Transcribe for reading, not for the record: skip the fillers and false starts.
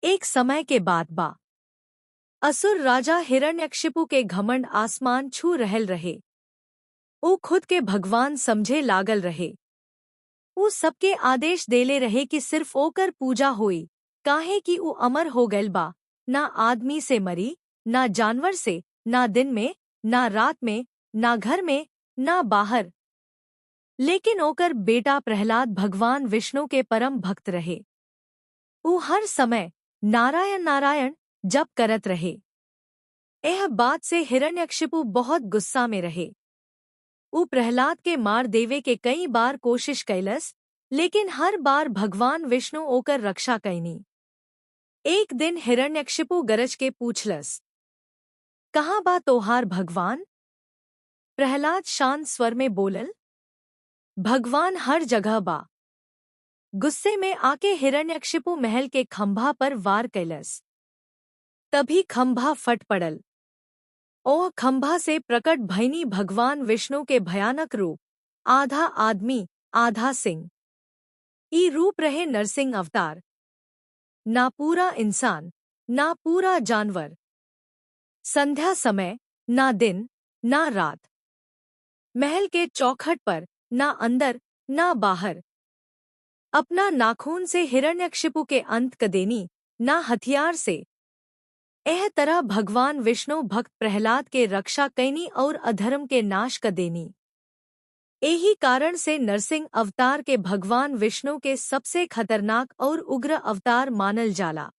एक समय के बाद बा असुर राजा हिरण्यकशिपु के घमंड आसमान छू रहल रहे। ऊ खुद के भगवान समझे लागल रहे। ऊ सबके आदेश देले रहे कि सिर्फ ओकर पूजा होई, काहे कि ऊ अमर हो गइल बा, ना आदमी से मरी, ना जानवर से, ना दिन में, ना रात में, ना घर में, ना बाहर। लेकिन ओकर बेटा प्रहलाद भगवान विष्णु के परम भक्त रहे। ऊ हर समय नारायण नारायण जप करत रहे। यह बात से हिरण्यकशिपु बहुत गुस्सा में रहे। ऊ प्रहलाद के मार देवे के कई बार कोशिश कैलस, लेकिन हर बार भगवान विष्णु ओकर रक्षा कैनी। एक दिन हिरण्यकशिपु गरज के पूछलस, कहाँ बा तोहार भगवान? प्रहलाद शांत स्वर में बोलल, भगवान हर जगह बा। गुस्से में आके हिरण्यकशिपु महल के खंभा पर वार कैलस। तभी खंभा फट पड़ल। ओह खंभा से प्रकट भइनी भगवान विष्णु के भयानक रूप, आधा आदमी आधा सिंह। ई रूप रहे नरसिंह अवतार। ना पूरा इंसान, ना पूरा जानवर। संध्या समय, ना दिन, ना रात। महल के चौखट पर, ना अंदर, ना बाहर। अपना नाखून से हिरण्यकशिपु के अंत क देनी, ना हथियार से। एह तरह भगवान विष्णु भक्त प्रहलाद के रक्षा कैनी और अधर्म के नाश क देनी। यही कारण से नरसिंह अवतार के भगवान विष्णु के सबसे खतरनाक और उग्र अवतार मानल जाला।